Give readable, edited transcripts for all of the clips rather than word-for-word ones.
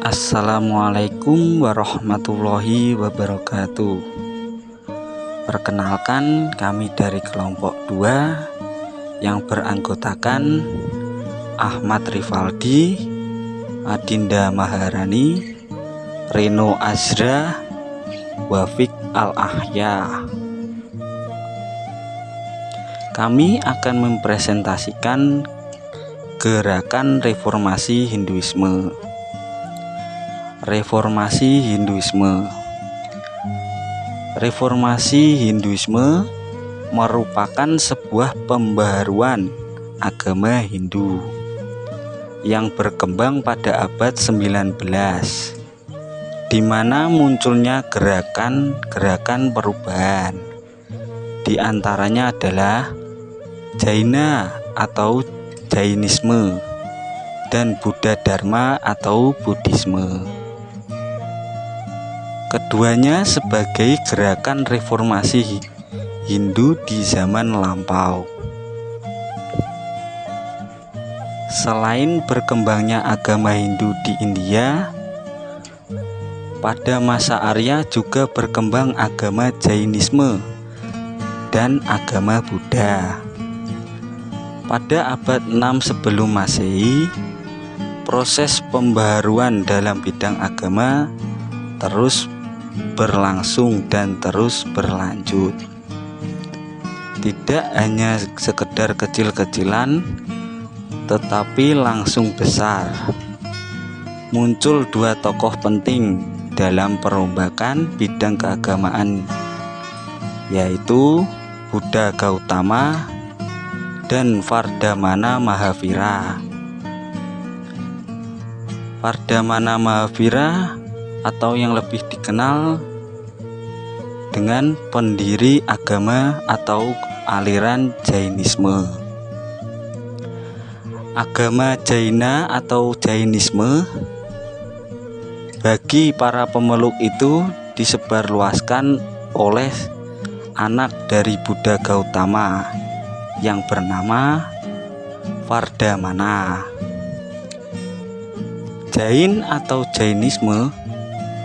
Assalamualaikum warahmatullahi wabarakatuh. Perkenalkan, kami dari kelompok 2 yang beranggotakan Ahmad Rivaldi, Adinda Maharani, Reno Azra, Wafik Al-Ahya. Kami akan mempresentasikan gerakan reformasi Hinduisme. Reformasi Hinduisme merupakan sebuah pembaharuan agama Hindu yang berkembang pada abad 19, di mana munculnya gerakan perubahan. Di antaranya adalah Jaina atau Jainisme dan Buddha Dharma atau Buddhisme. Keduanya sebagai gerakan reformasi Hindu di zaman lampau. Selain berkembangnya agama Hindu di India, pada masa Arya juga berkembang agama Jainisme dan agama Buddha. Pada abad 6 sebelum Masehi, proses pembaharuan dalam bidang agama terus berlangsung dan terus berlanjut. Tidak hanya sekedar kecil-kecilan, tetapi langsung besar. Muncul dua tokoh penting dalam perombakan bidang keagamaan, yaitu Buddha Gautama dan Vardhamana Mahavira. Vardhamana Mahavira atau yang lebih dikenal dengan pendiri agama atau aliran Jainisme. Agama Jaina atau Jainisme bagi para pemeluk itu disebarluaskan oleh anak dari Buddha Gautama yang bernama Vardhamana. Jain atau Jainisme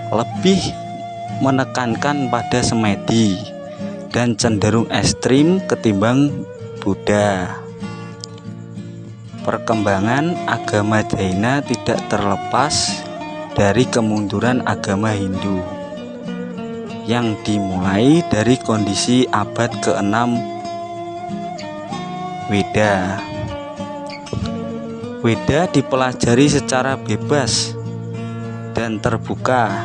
lebih menekankan pada semedi dan cenderung ekstrim ketimbang Buddha. Perkembangan agama Jaina tidak terlepas dari kemunduran agama Hindu yang dimulai dari kondisi abad ke-6 Weda. Weda dipelajari secara bebas dan terbuka,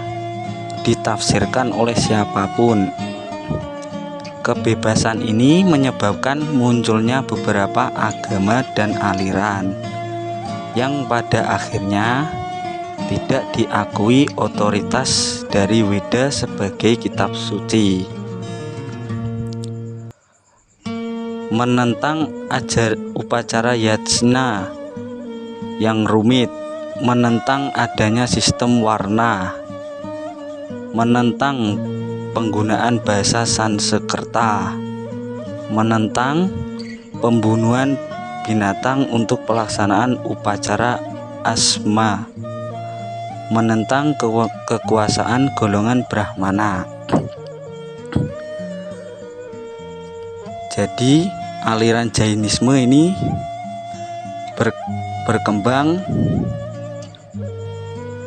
ditafsirkan oleh siapapun. Kebebasan ini menyebabkan munculnya beberapa agama dan aliran yang pada akhirnya tidak diakui otoritas dari Weda sebagai kitab suci. Menentang upacara yajna yang rumit, menentang adanya sistem warna, menentang penggunaan bahasa Sanskerta, menentang pembunuhan binatang untuk pelaksanaan upacara asma, menentang kekuasaan golongan Brahmana. Jadi aliran Jainisme ini berkembang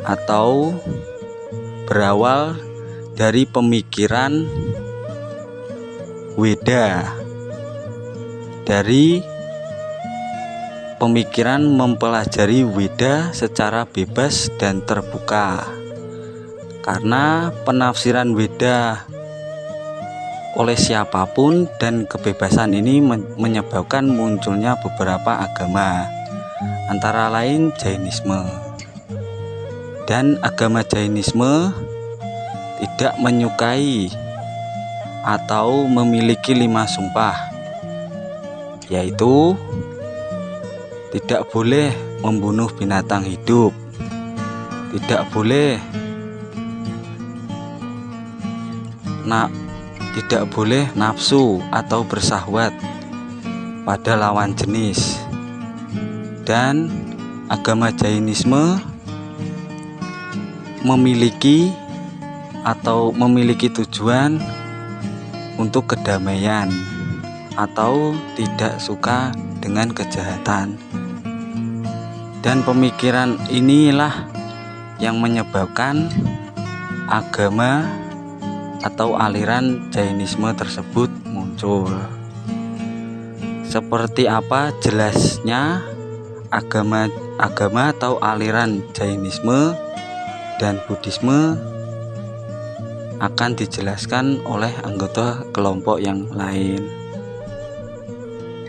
atau berawal dari pemikiran Weda, dari pemikiran mempelajari Weda secara bebas dan terbuka, karena penafsiran Weda oleh siapapun dan kebebasan ini menyebabkan munculnya beberapa agama, antara lain Jainisme. Dan agama Jainisme tidak menyukai atau memiliki 5 sumpah, yaitu tidak boleh membunuh binatang hidup, tidak boleh nafsu atau bersahwat pada lawan jenis. Dan agama Jainisme memiliki tujuan untuk kedamaian atau tidak suka dengan kejahatan. Dan pemikiran inilah yang menyebabkan agama atau aliran Jainisme tersebut muncul. Seperti apa jelasnya agama atau aliran Jainisme dan Buddhisme akan dijelaskan oleh anggota kelompok yang lain.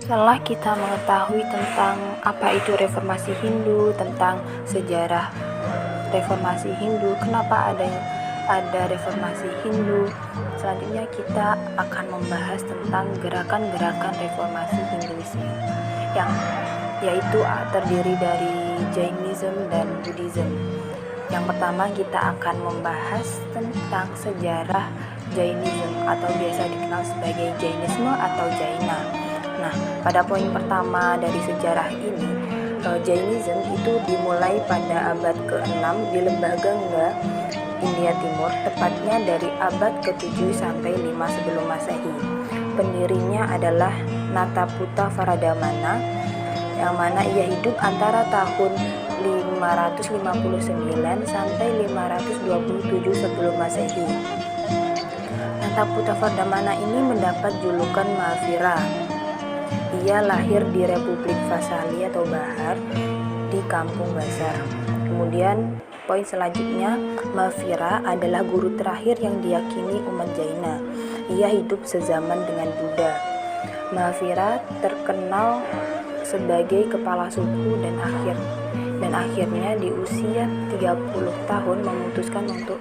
Setelah kita mengetahui tentang apa itu reformasi Hindu, tentang sejarah reformasi Hindu, kenapa ada reformasi Hindu, selanjutnya kita akan membahas tentang gerakan-gerakan reformasi Hinduisme yang yaitu terdiri dari Jainism dan Buddhism. Yang pertama kita akan membahas tentang sejarah Jainism atau biasa dikenal sebagai Jainisme atau Jaina. Nah, pada poin pertama dari sejarah ini, Jainism itu dimulai pada abad ke-6 di lembah Gangga, India Timur, tepatnya dari abad ke-7 sampai 5 sebelum Masehi. Pendirinya adalah Nataputta Varadhamana, yang mana ia hidup antara tahun 559 sampai 527 sebelum Masehi. Nataputta Varadhamana ini mendapat julukan Mahavira. Ia lahir di Republik Vasali atau Bahar di Kampung Basar. Kemudian poin selanjutnya, Mahavira adalah guru terakhir yang diyakini umat Jaina. Ia hidup sezaman dengan Buddha. Mahavira terkenal sebagai kepala suku dan akhirnya di usia 30 tahun memutuskan untuk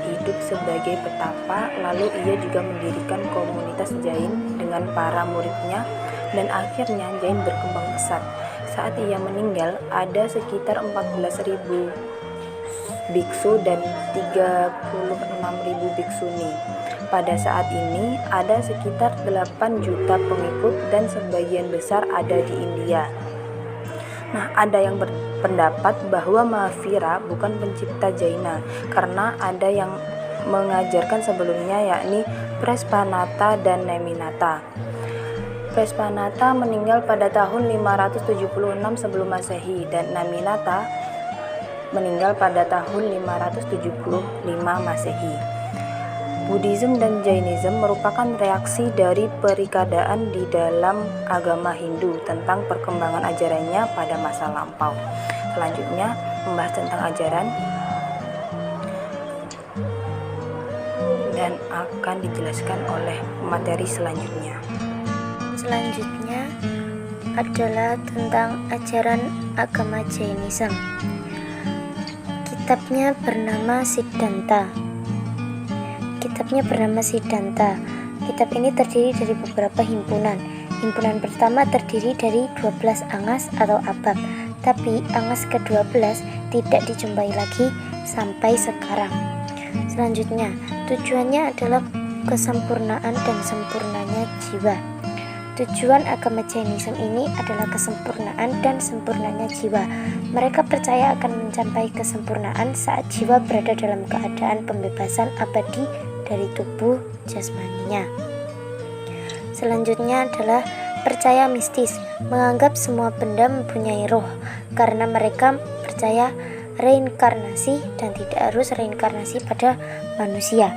hidup sebagai petapa. Lalu ia juga mendirikan komunitas Jain dengan para muridnya, dan akhirnya Jain berkembang pesat. Saat ia meninggal, ada sekitar 14.000 biksu dan 36.000 biksuni. Pada saat ini ada sekitar 8 juta pengikut dan sebagian besar ada di India. Nah, ada yang berpendapat bahwa Mahavira bukan pencipta Jaina karena ada yang mengajarkan sebelumnya, yakni Prespanata dan Neminata. Prespanata meninggal pada tahun 576 sebelum Masehi dan Neminata meninggal pada tahun 575 Masehi. Buddhism dan Jainism merupakan reaksi dari perikadaan di dalam agama Hindu tentang perkembangan ajarannya pada masa lampau. Selanjutnya membahas tentang ajaran dan akan dijelaskan oleh materi selanjutnya. Selanjutnya adalah tentang ajaran agama Jainism. Kitabnya bernama Siddhanta. Kitab ini terdiri dari beberapa himpunan. Himpunan pertama terdiri dari 12 angas atau abab, tapi angas ke-12 tidak dijumpai lagi sampai sekarang. Selanjutnya, tujuannya adalah kesempurnaan dan sempurnanya jiwa. Tujuan agama Jainism ini adalah kesempurnaan dan sempurnanya jiwa. Mereka percaya akan mencapai kesempurnaan saat jiwa berada dalam keadaan pembebasan abadi dari tubuh jasmaninya. Selanjutnya adalah percaya mistis, menganggap semua benda mempunyai roh karena mereka percaya reinkarnasi dan tidak harus reinkarnasi pada manusia.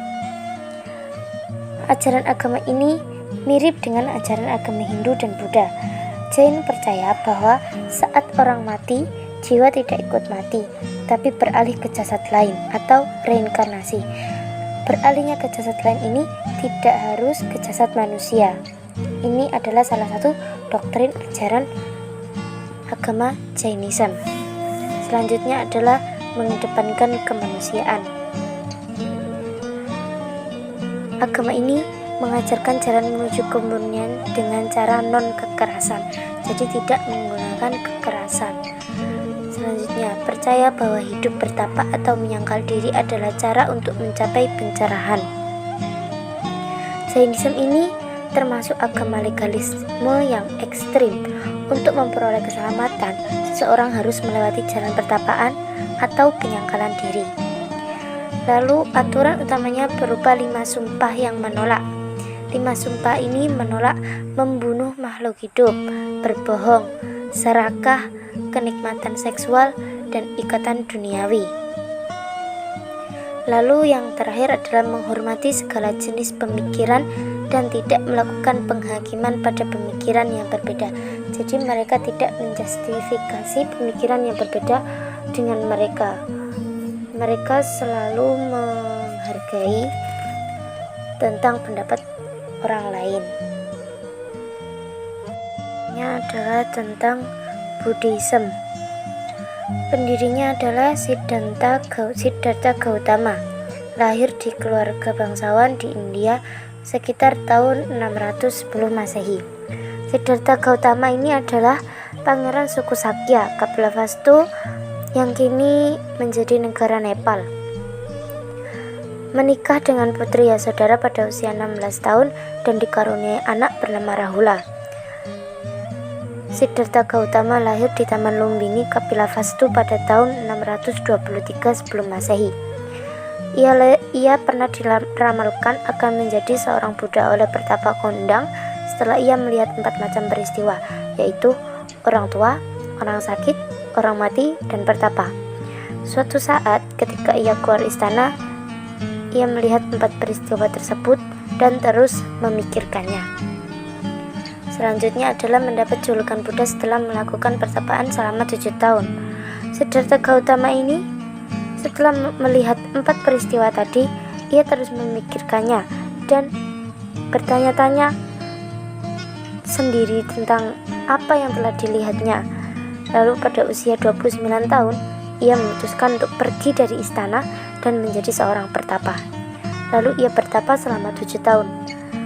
Ajaran agama ini mirip dengan ajaran agama Hindu dan Buddha. Jain percaya bahwa saat orang mati, jiwa tidak ikut mati, tapi beralih ke jasad lain atau reinkarnasi. Beralihnya ke jasad lain ini tidak harus ke jasad manusia. Ini adalah salah satu doktrin ajaran agama Jainism. Selanjutnya adalah mengedepankan kemanusiaan. Agama ini mengajarkan jalan menuju kemurnian dengan cara non-kekerasan, jadi tidak menggunakan kekerasan. Selanjutnya, percaya bahwa hidup bertapa atau menyangkal diri adalah cara untuk mencapai pencerahan. Jainism ini termasuk agama legalisme yang ekstrim. Untuk memperoleh keselamatan, seseorang harus melewati jalan pertapaan atau penyangkalan diri. Lalu aturan utamanya berupa 5 sumpah yang menolak. 5 sumpah ini menolak membunuh makhluk hidup, berbohong, serakah, kenikmatan seksual, dan ikatan duniawi. Lalu yang terakhir adalah menghormati segala jenis pemikiran dan tidak melakukan penghakiman pada pemikiran yang berbeda. Jadi mereka tidak menjustifikasi pemikiran yang berbeda dengan mereka. Mereka selalu menghargai tentang pendapat orang lain. Ini adalah tentang Buddhism. Pendirinya adalah Siddhartha Gautama, lahir di keluarga bangsawan di India sekitar tahun 610 Masehi. Siddhartha Gautama ini adalah pangeran suku Sakya, Kapilavastu yang kini menjadi negara Nepal. Menikah dengan putri Yasodhara pada usia 16 tahun dan dikaruniai anak bernama Rahula. Siddhartha Gautama lahir di Taman Lumbini, Kapilavastu pada tahun 623 sebelum Masehi. Ia pernah diramalkan akan menjadi seorang Buddha oleh Pertapa Kondang setelah ia melihat 4 macam peristiwa, yaitu orang tua, orang sakit, orang mati, dan pertapa. Suatu saat ketika ia keluar istana, ia melihat 4 peristiwa tersebut dan terus memikirkannya. Selanjutnya adalah mendapat julukan Buddha setelah melakukan pertapaan selama 7 tahun. Siddhartha Gautama ini setelah melihat 4 peristiwa tadi, ia terus memikirkannya dan bertanya-tanya sendiri tentang apa yang telah dilihatnya. Lalu pada usia 29 tahun, ia memutuskan untuk pergi dari istana dan menjadi seorang pertapa. Lalu ia bertapa selama 7 tahun.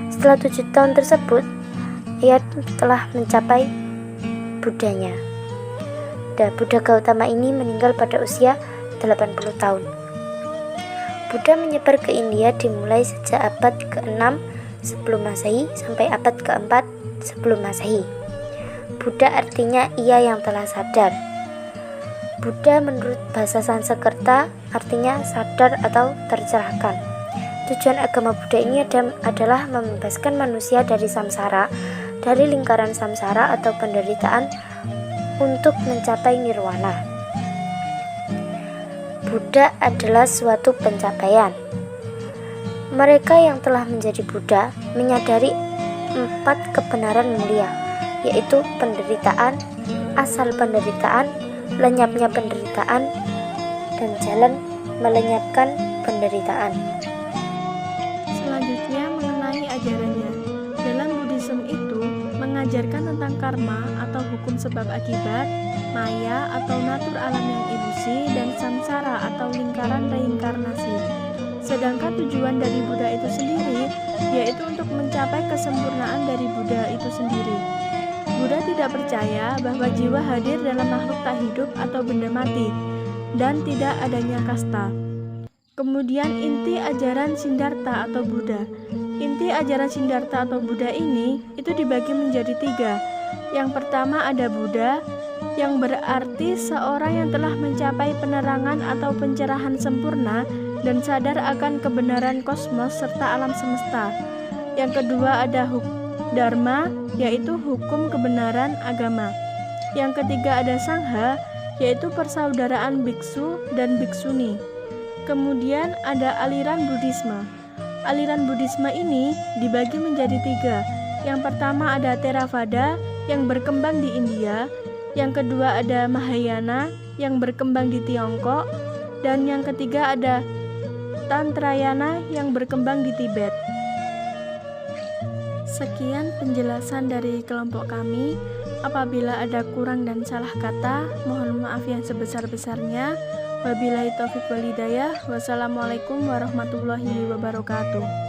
Setelah 7 tahun tersebut, ia telah mencapai Buddhanya. Dan Buddha Gautama ini meninggal pada usia 80 tahun. Buddha menyebar ke India dimulai sejak abad ke-6 sebelum Masehi sampai abad ke-4 sebelum Masehi. Buddha artinya ia yang telah sadar. Buddha menurut bahasa Sanskerta artinya sadar atau tercerahkan. Tujuan agama Buddha ini adalah membebaskan manusia dari samsara, dari lingkaran samsara atau penderitaan untuk mencapai nirwana. Buddha adalah suatu pencapaian. Mereka yang telah menjadi Buddha menyadari 4 kebenaran mulia, yaitu penderitaan, asal penderitaan, lenyapnya penderitaan, dan jalan melenyapkan penderitaan. Selanjutnya mengenai ajarannya. Dalam Buddhism itu mengajarkan tentang karma atau hukum sebab akibat, maya atau natur alam yang ilusi, dan samsara atau lingkaran reinkarnasi. Sedangkan tujuan dari Buddha itu sendiri yaitu untuk mencapai kesempurnaan dari Buddha itu sendiri. Buddha tidak percaya bahwa jiwa hadir dalam makhluk tak hidup atau benda mati, dan tidak adanya kasta. Kemudian inti ajaran Siddhartha atau Buddha. Inti ajaran Siddhartha atau Buddha ini itu dibagi menjadi 3. Yang pertama ada Buddha, yang berarti seorang yang telah mencapai penerangan atau pencerahan sempurna dan sadar akan kebenaran kosmos serta alam semesta. Yang kedua ada Dharma, yaitu hukum kebenaran agama. Yang ketiga ada Sangha, yaitu persaudaraan biksu dan biksuni. Kemudian ada aliran Buddhisme. Aliran Buddhisme ini dibagi menjadi 3. Yang pertama ada Theravada yang berkembang di India. Yang kedua ada Mahayana yang berkembang di Tiongkok. Dan yang ketiga ada Tantrayana yang berkembang di Tibet. Sekian penjelasan dari kelompok kami. Apabila ada kurang dan salah kata, mohon maaf yang sebesar-besarnya. Wabillahi taufiq wal hidayah. Wassalamualaikum warahmatullahi wabarakatuh.